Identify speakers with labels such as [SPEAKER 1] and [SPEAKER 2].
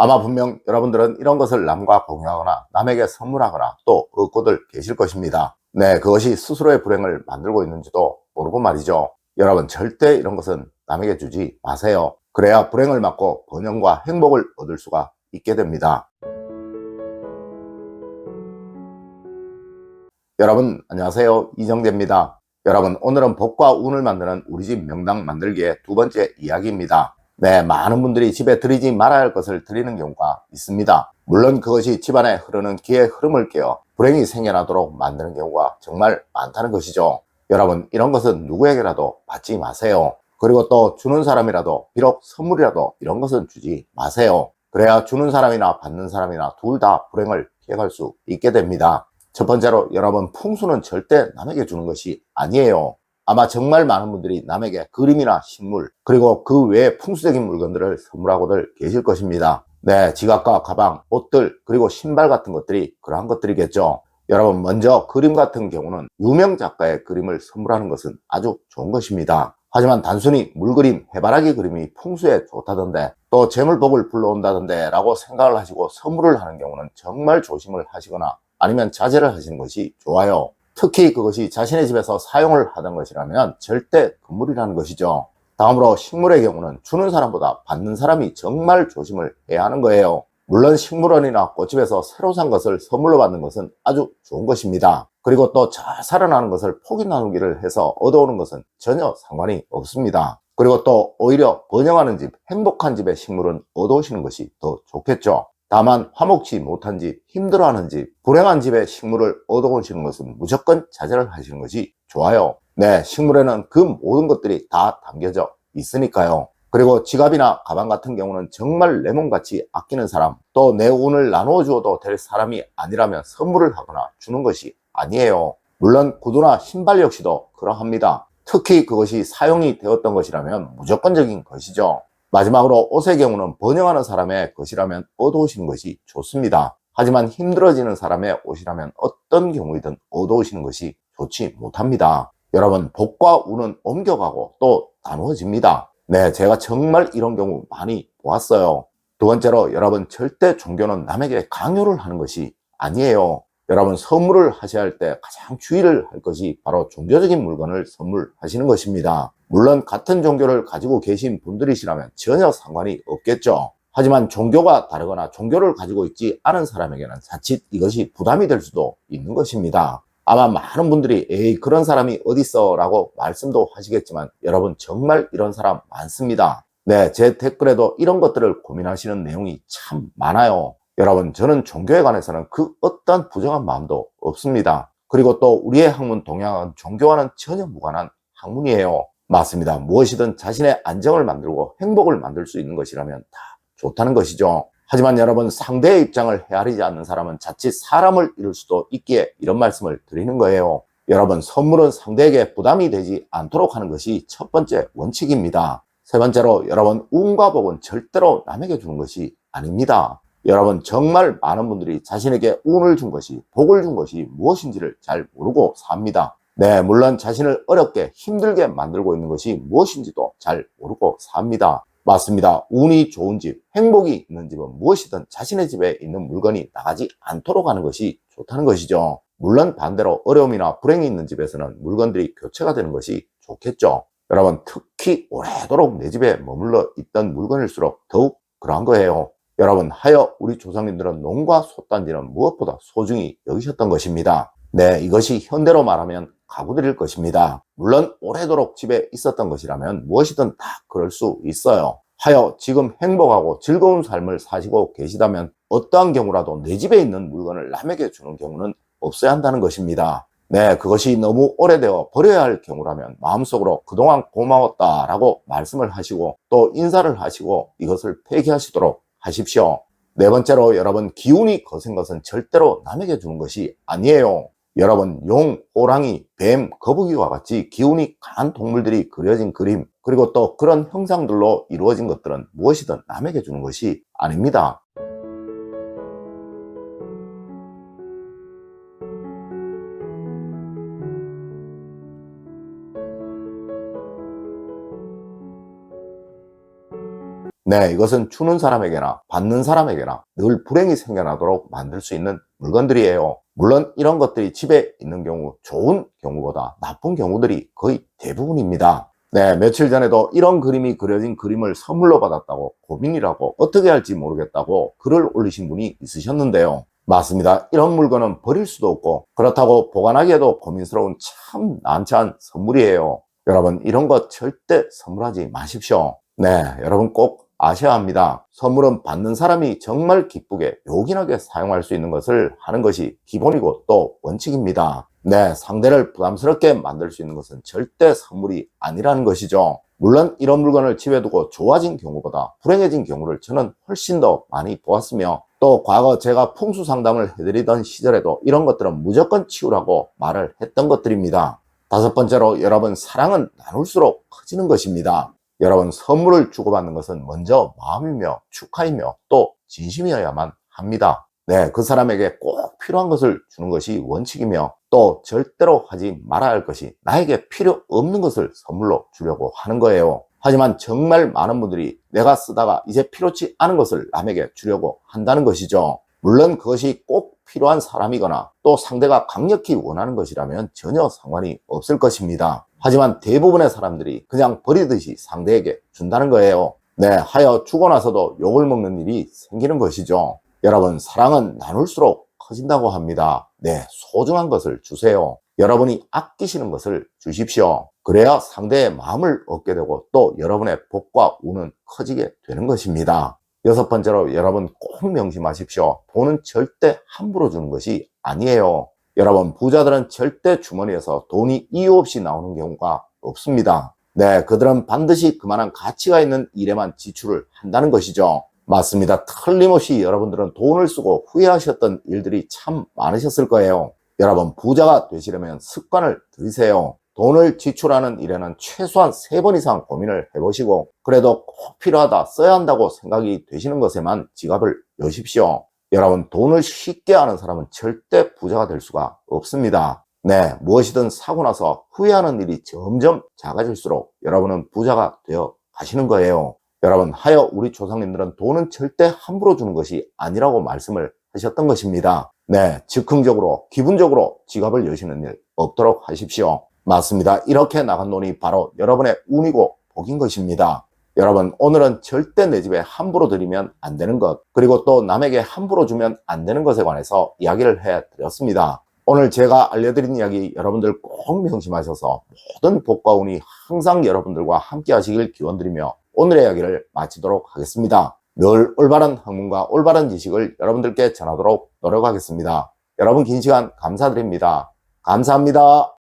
[SPEAKER 1] 아마 분명 여러분들은 이런 것을 남과 공유하거나 남에게 선물하거나 또 얻고들 계실 것입니다. 네, 그것이 스스로의 불행을 만들고 있는지도 모르고 말이죠. 여러분, 절대 이런 것은 남에게 주지 마세요. 그래야 불행을 막고 번영과 행복을 얻을 수가 있게 됩니다. 여러분 안녕하세요, 이정재입니다. 여러분, 오늘은 복과 운을 만드는 우리 집 명당 만들기의 두 번째 이야기입니다. 네, 많은 분들이 집에 들이지 말아야 할 것을 들이는 경우가 있습니다. 물론 그것이 집안에 흐르는 기의 흐름을 깨어 불행이 생겨나도록 만드는 경우가 정말 많다는 것이죠. 여러분, 이런 것은 누구에게라도 받지 마세요. 그리고 또 주는 사람이라도 비록 선물이라도 이런 것은 주지 마세요. 그래야 주는 사람이나 받는 사람이나 둘 다 불행을 피해갈 수 있게 됩니다. 첫 번째로, 여러분, 풍수는 절대 남에게 주는 것이 아니에요. 아마 정말 많은 분들이 남에게 그림이나 식물, 그리고 그 외에 풍수적인 물건들을 선물하고들 계실 것입니다. 네, 지갑과 가방, 옷들, 그리고 신발 같은 것들이 그러한 것들이겠죠. 여러분, 먼저 그림 같은 경우는 유명 작가의 그림을 선물하는 것은 아주 좋은 것입니다. 하지만 단순히 물그림, 해바라기 그림이 풍수에 좋다던데, 또 재물복을 불러온다던데 라고 생각을 하시고 선물을 하는 경우는 정말 조심을 하시거나 아니면 자제를 하시는 것이 좋아요. 특히 그것이 자신의 집에서 사용을 하던 것이라면 절대 금물이라는 것이죠. 다음으로, 식물의 경우는 주는 사람보다 받는 사람이 정말 조심을 해야 하는 거예요. 물론 식물원이나 꽃집에서 새로 산 것을 선물로 받는 것은 아주 좋은 것입니다. 그리고 또 잘 살아나는 것을 포기 나누기를 해서 얻어오는 것은 전혀 상관이 없습니다. 그리고 또 오히려 번영하는 집, 행복한 집의 식물은 얻어오시는 것이 더 좋겠죠. 다만 화목치 못한 집, 힘들어하는 집, 불행한 집의 식물을 얻어오시는 것은 무조건 자제를 하시는 것이 좋아요. 네, 식물에는 그 모든 것들이 다 담겨져 있으니까요. 그리고 지갑이나 가방 같은 경우는 정말 내 몸같이 아끼는 사람, 또 내 운을 나누어 주어도 될 사람이 아니라면 선물을 하거나 주는 것이 아니에요. 물론 구두나 신발 역시도 그러합니다. 특히 그것이 사용이 되었던 것이라면 무조건적인 것이죠. 마지막으로, 옷의 경우는 번영하는 사람의 것이라면 얻어오시는 것이 좋습니다. 하지만 힘들어지는 사람의 옷이라면 어떤 경우이든 얻어오시는 것이 좋지 못합니다. 여러분, 복과 운은 옮겨가고 또 나누어집니다. 네, 제가 정말 이런 경우 많이 보았어요. 두 번째로, 여러분, 절대 종교는 남에게 강요를 하는 것이 아니에요. 여러분, 선물을 하셔야 할 때 가장 주의를 할 것이 바로 종교적인 물건을 선물하시는 것입니다. 물론 같은 종교를 가지고 계신 분들이시라면 전혀 상관이 없겠죠. 하지만 종교가 다르거나 종교를 가지고 있지 않은 사람에게는 자칫 이것이 부담이 될 수도 있는 것입니다. 아마 많은 분들이 에이, 그런 사람이 어딨어 라고 말씀도 하시겠지만, 여러분, 정말 이런 사람 많습니다. 네, 제 댓글에도 이런 것들을 고민하시는 내용이 참 많아요. 여러분, 저는 종교에 관해서는 그 어떤 부정한 마음도 없습니다. 그리고 또 우리의 학문 동양은 종교와는 전혀 무관한 학문이에요. 맞습니다. 무엇이든 자신의 안정을 만들고 행복을 만들 수 있는 것이라면 다 좋다는 것이죠. 하지만 여러분, 상대의 입장을 헤아리지 않는 사람은 자칫 사람을 잃을 수도 있기에 이런 말씀을 드리는 거예요. 여러분, 선물은 상대에게 부담이 되지 않도록 하는 것이 첫 번째 원칙입니다. 세 번째로, 여러분, 운과 복은 절대로 남에게 주는 것이 아닙니다. 여러분, 정말 많은 분들이 자신에게 운을 준 것이, 복을 준 것이 무엇인지를 잘 모르고 삽니다. 네, 물론 자신을 어렵게 힘들게 만들고 있는 것이 무엇인지도 잘 모르고 삽니다. 맞습니다. 운이 좋은 집, 행복이 있는 집은 무엇이든 자신의 집에 있는 물건이 나가지 않도록 하는 것이 좋다는 것이죠. 물론 반대로 어려움이나 불행이 있는 집에서는 물건들이 교체가 되는 것이 좋겠죠. 여러분, 특히 오래도록 내 집에 머물러 있던 물건일수록 더욱 그러한 거예요. 여러분, 하여 우리 조상님들은 농과 솥단지는 무엇보다 소중히 여기셨던 것입니다. 네, 이것이 현대로 말하면 가구들일 것입니다. 물론 오래도록 집에 있었던 것이라면 무엇이든 다 그럴 수 있어요. 하여 지금 행복하고 즐거운 삶을 사시고 계시다면 어떠한 경우라도 내 집에 있는 물건을 남에게 주는 경우는 없어야 한다는 것입니다. 네, 그것이 너무 오래되어 버려야 할 경우라면 마음속으로 그동안 고마웠다라고 말씀을 하시고 또 인사를 하시고 이것을 폐기하시도록 하십시오. 네 번째로, 여러분, 기운이 거센 것은 절대로 남에게 주는 것이 아니에요. 여러분, 용, 호랑이, 뱀, 거북이와 같이 기운이 강한 동물들이 그려진 그림, 그리고 또 그런 형상들로 이루어진 것들은 무엇이든 남에게 주는 것이 아닙니다. 네, 이것은 주는 사람에게나 받는 사람에게나 늘 불행이 생겨나도록 만들 수 있는 물건들이에요. 물론 이런 것들이 집에 있는 경우 좋은 경우보다 나쁜 경우들이 거의 대부분입니다. 네, 며칠 전에도 이런 그림이 그려진 그림을 선물로 받았다고 고민이라고 어떻게 할지 모르겠다고 글을 올리신 분이 있으셨는데요. 맞습니다. 이런 물건은 버릴 수도 없고 그렇다고 보관하기에도 고민스러운 참 난처한 선물이에요. 여러분, 이런 거 절대 선물하지 마십시오. 네, 여러분 꼭 아셔야 합니다. 선물은 받는 사람이 정말 기쁘게 요긴하게 사용할 수 있는 것을 하는 것이 기본이고 또 원칙입니다. 네, 상대를 부담스럽게 만들 수 있는 것은 절대 선물이 아니라는 것이죠. 물론 이런 물건을 집에 두고 좋아진 경우보다 불행해진 경우를 저는 훨씬 더 많이 보았으며 또 과거 제가 풍수 상담을 해드리던 시절에도 이런 것들은 무조건 치우라고 말을 했던 것들입니다. 다섯 번째로, 여러분, 사랑은 나눌수록 커지는 것입니다. 여러분, 선물을 주고받는 것은 먼저 마음이며 축하이며 또 진심이어야만 합니다. 네, 그 사람에게 꼭 필요한 것을 주는 것이 원칙이며 또 절대로 하지 말아야 할 것이 나에게 필요 없는 것을 선물로 주려고 하는 거예요. 하지만 정말 많은 분들이 내가 쓰다가 이제 필요치 않은 것을 남에게 주려고 한다는 것이죠. 물론 그것이 꼭 필요한 사람이거나 또 상대가 강력히 원하는 것이라면 전혀 상관이 없을 것입니다. 하지만 대부분의 사람들이 그냥 버리듯이 상대에게 준다는 거예요. 네, 하여 주고 나서도 욕을 먹는 일이 생기는 것이죠. 여러분, 사랑은 나눌수록 커진다고 합니다. 네, 소중한 것을 주세요. 여러분이 아끼시는 것을 주십시오. 그래야 상대의 마음을 얻게 되고 또 여러분의 복과 운은 커지게 되는 것입니다. 여섯 번째로, 여러분 꼭 명심하십시오. 돈은 절대 함부로 주는 것이 아니에요. 여러분, 부자들은 절대 주머니에서 돈이 이유 없이 나오는 경우가 없습니다. 네, 그들은 반드시 그만한 가치가 있는 일에만 지출을 한다는 것이죠. 맞습니다. 틀림없이 여러분들은 돈을 쓰고 후회하셨던 일들이 참 많으셨을 거예요. 여러분, 부자가 되시려면 습관을 들이세요. 돈을 지출하는 일에는 최소한 3번 이상 고민을 해보시고 그래도 꼭 필요하다, 써야 한다고 생각이 되시는 것에만 지갑을 여십시오. 여러분, 돈을 쉽게 아는 사람은 절대 부자가 될 수가 없습니다. 네, 무엇이든 사고 나서 후회하는 일이 점점 작아질수록 여러분은 부자가 되어 가시는 거예요. 여러분, 하여 우리 조상님들은 돈은 절대 함부로 주는 것이 아니라고 말씀을 하셨던 것입니다. 네, 즉흥적으로 기분적으로 지갑을 여시는 일 없도록 하십시오. 맞습니다. 이렇게 나간 돈이 바로 여러분의 운이고 복인 것입니다. 여러분, 오늘은 절대 내 집에 함부로 들이면 안 되는 것, 그리고 또 남에게 함부로 주면 안 되는 것에 관해서 이야기를 해드렸습니다. 오늘 제가 알려드린 이야기 여러분들 꼭 명심하셔서 모든 복과 운이 항상 여러분들과 함께 하시길 기원드리며 오늘의 이야기를 마치도록 하겠습니다. 늘 올바른 학문과 올바른 지식을 여러분들께 전하도록 노력하겠습니다. 여러분, 긴 시간 감사드립니다. 감사합니다.